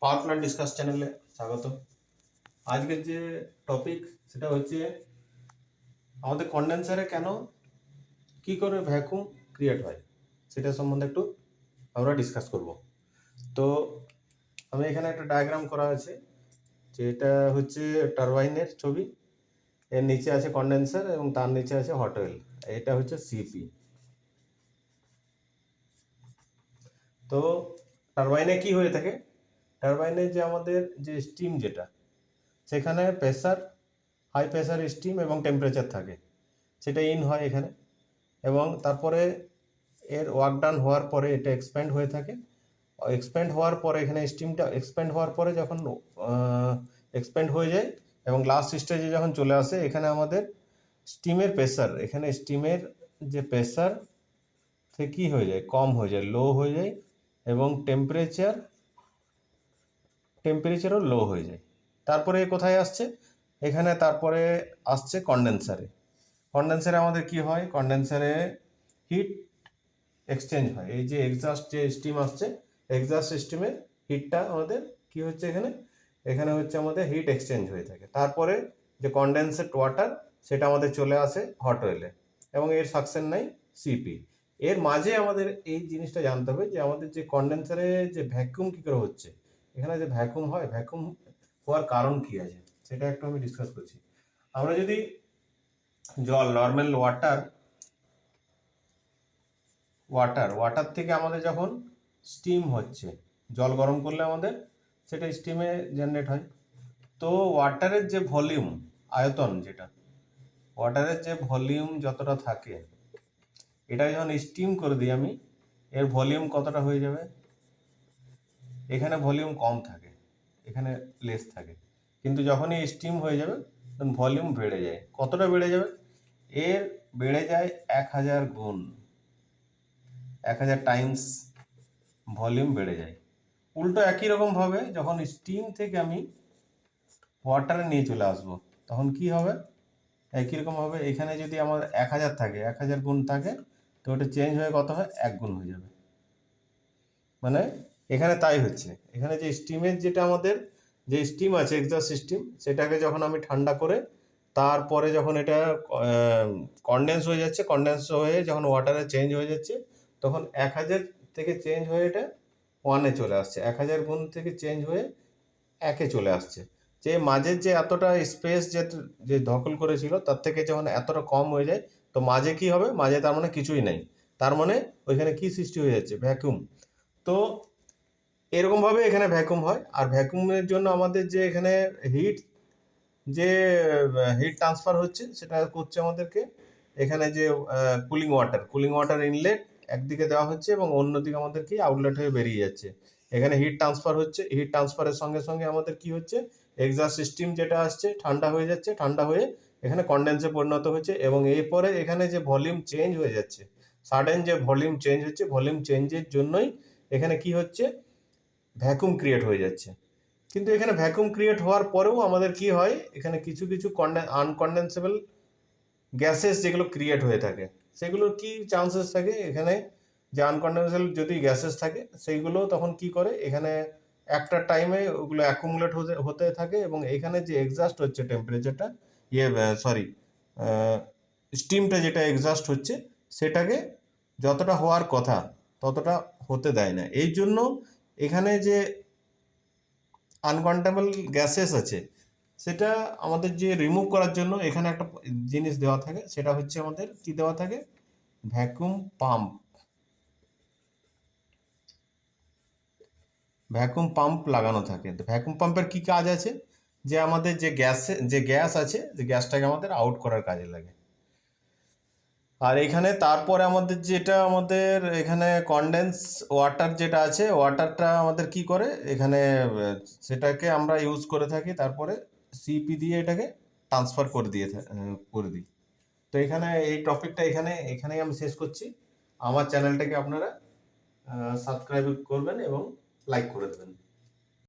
Power plant discuss চ্যানেলে স্বাগত। আজকের যে টপিক সেটা হচ্ছে আমাদের কন্ডেন্সারে কেন কি করে ভ্যাকুয়াম ক্রিয়েট হয় সেটা সম্বন্ধে একটু আমরা ডিসকাস করব। তো আমি এখানে একটা ডায়াগ্রাম করা আছে, যেটা হচ্ছে টারবাইনের ছবি। এর নিচে আছে কন্ডেন্সার এবং তার নিচে আছে হট অয়েল। এটা হচ্ছে সিপি। তো টারবাইনে কি হয়ে থাকে, টারবাইনে যে আমাদের যে স্টিম যেটা, সেখানে প্রেসার, হাই প্রেসার স্টিম এবং টেম্পারেচার থাকে, সেটা ইন হয় এখানে। এবং তারপরে এর ওয়ার্ক ডান হওয়ার পরে এটা এক্সপ্যান্ড হয়ে থাকে। এক্সপ্যান্ড হওয়ার পরে এখানে স্টিমটা এক্সপ্যান্ড হওয়ার পরে যখন এক্সপ্যান্ড হয়ে যায় এবং লাস্ট স্টেজে যখন চলে আসে, এখানে আমাদের স্টিমের প্রেসার, এখানে স্টিমের যে প্রেসার সে কী হয়ে যায়, কম হয়ে যায়, লো হয়ে যায়, এবং টেম্পারেচারও লো হয়ে যায়। তারপরে কোথায় আসছে, এখানে তারপরে আসছে কন্ডেন্সারে। কন্ডেন্সারে আমাদের কি হয়, কন্ডেন্সারে হিট এক্সচেঞ্জ হয়। এই যে এক্সস্ট যে স্টিম আসছে, এক্সস্ট স্টিমের হিটটা আমাদের কি হচ্ছে, এখানে হচ্ছে আমাদের হিট এক্সচেঞ্জ হয়ে থাকে। তারপরে যে কন্ডেন্সেট ওয়াটার সেটা আমাদের চলে আসে হট অয়েলে, এবং এর সাকশন নাই সিপি। এর মাঝে আমাদের এই জিনিসটা জানতে হবে যে আমাদের যে কন্ডেন্সারে যে ভ্যাকুয়াম কী করে হচ্ছে, এখানে যে ভ্যাকুয়াম হয়, ভ্যাকুয়াম হওয়ার কারণ কি আছে সেটা একটু আমি ডিসকাস করছি। আমরা যদি জল, নর্মাল ওয়াটার থেকে আমাদের যখন স্টিম হচ্ছে, জল গরম করলে আমাদের সেটা স্টিমে জেনারেট হয়। তো ওয়াটারের যে ভলিউম, আয়তন যেটা, ওয়াটারের যে ভলিউম যতটা থাকে, এটা যখন স্টিম করে দিই আমি, এর ভলিউম কতটা হয়ে যাবে, এখানে ভলিউম কম থাকে, এখানে লেস থাকে। কিন্তু যখনই স্টিম হয়ে যাবে তখন ভলিউম বেড়ে যায়। কতটা বেড়ে যাবে, এর বেড়ে যায় 1000 গুণ, 1000 টাইমস ভলিউম বেড়ে যায়। উল্টো একই রকমভাবে যখন স্টিম থেকে আমি ওয়াটারে নিয়ে চলে আসবো, তখন কি হবে, একই রকমভাবে এখানে যদি আমার 1000 থাকে, 1000 গুণ থাকে, তো ওটা চেঞ্জ হয়ে কত হয়, 1 গুণ হয়ে যাবে। মানে এখানে তাই হচ্ছে, এখানে যে স্টিমের যেটা আমাদের যে স্টিম আছে, এক্সস্ট স্টিম, সেটাকে যখন আমি ঠান্ডা করে তারপরে যখন এটা কনডেন্স হয়ে যাচ্ছে, কনডেন্স হয়ে যখন ওয়াটারে চেঞ্জ হয়ে যাচ্ছে, তখন 1000 থেকে চেঞ্জ হয়ে এটা 1-এ চলে আসছে, 1000 গুণ থেকে চেঞ্জ হয়ে 1-এ চলে আসছে। যে মাঝের যে এতটা স্পেস যে দখল করেছিল, তার থেকে যখন এতটা কম হয়ে যায়, তো মাঝে কি হবে, মাঝে তার মানে কিছুই নাই, তার মানে ওইখানে কি সৃষ্টি হয়ে যাচ্ছে, ভ্যাকুয়াম। তো এরকমভাবে এখানে ভ্যাকুয়াম হয়। আর ভ্যাকুয়ামের জন্য আমাদের যে এখানে হিট যে হিট ট্রান্সফার হচ্ছে, সেটা করছে আমাদেরকে এখানে যে কুলিং ওয়াটার ইনলেট একদিকে দেওয়া হচ্ছে এবং অন্যদিকে আমাদের কি আউটলেট হয়ে বেরিয়ে যাচ্ছে। এখানে হিট ট্রান্সফার হচ্ছে, হিট ট্রান্সফারের সঙ্গে সঙ্গে আমাদের কি হচ্ছে, এক্সস্ট স্টিম যেটা আসছে ঠান্ডা হয়ে যাচ্ছে, ঠান্ডা হয়ে এখানে কন্ডেন্সে পরিণত হচ্ছে, এবং এরপরে এখানে যে ভলিউম চেঞ্জ হয়ে যাচ্ছে, সাডেন যে ভলিউম চেঞ্জ হচ্ছে, ভলিউম চেঞ্জের জন্যই এখানে কি হচ্ছে, ভ্যাকুয়াম ক্রিয়েট হয়ে যাচ্ছে। কিন্তু এখানে ভ্যাকুয়াম ক্রিয়েট হওয়ার পরেও আমাদের কি হয়, এখানে কিছু কিছু আনকন্ডেন্সেবল গ্যাসেস যেগুলো ক্রিয়েট হয়ে থাকে, সেগুলোর কি চান্সেস থাকে, এখানে যে আনকন্ডেন্সেবল যদি গ্যাসেস থাকে, সেইগুলো তখন কি করে, এখানে একটা টাইমে ওগুলো অ্যাকুমুলেট হতে থাকে, এবং এখানে যে এক্সস্ট হচ্ছে টেম্পারেচারটা, সরি, স্টিমটা যেটা এক্সস্ট হচ্ছে, সেটাকে যতটা হওয়ার কথা ততটা হতে দেয় না। এই জন্য এখানে যে আনকন্টেবল গ্যাসেস আছে, সেটা আমাদের যে রিমুভ করার জন্য এখানে একটা জিনিস দেওয়া থাকে, সেটা হচ্ছে আমাদের কি দেওয়া থাকে, ভ্যাকুয়াম পাম্প। ভ্যাকুয়াম পাম্প লাগানো থাকে। তো ভ্যাকুয়াম পাম্পের কি কাজ আছে, যে আমাদের যে গ্যাস আছে, যে গ্যাসটাকে আমাদের আউট করার কাজে লাগে। আর এখানে তারপরে আমাদের যেটা আমাদের এখানে কনডেন্স ওয়াটার যেটা আছে, ওয়াটারটা আমাদের কি করে, এখানে সেটাকে আমরা ইউজ করে থাকি, তারপরে সিপি দিয়ে এটাকে ট্রান্সফার করে দিই। তো এখানে এই টপিকটা এখানেই আমি শেষ করছি। আমার চ্যানেলটাকে আপনারা সাবস্ক্রাইব করবেন এবং লাইক করে দেবেন।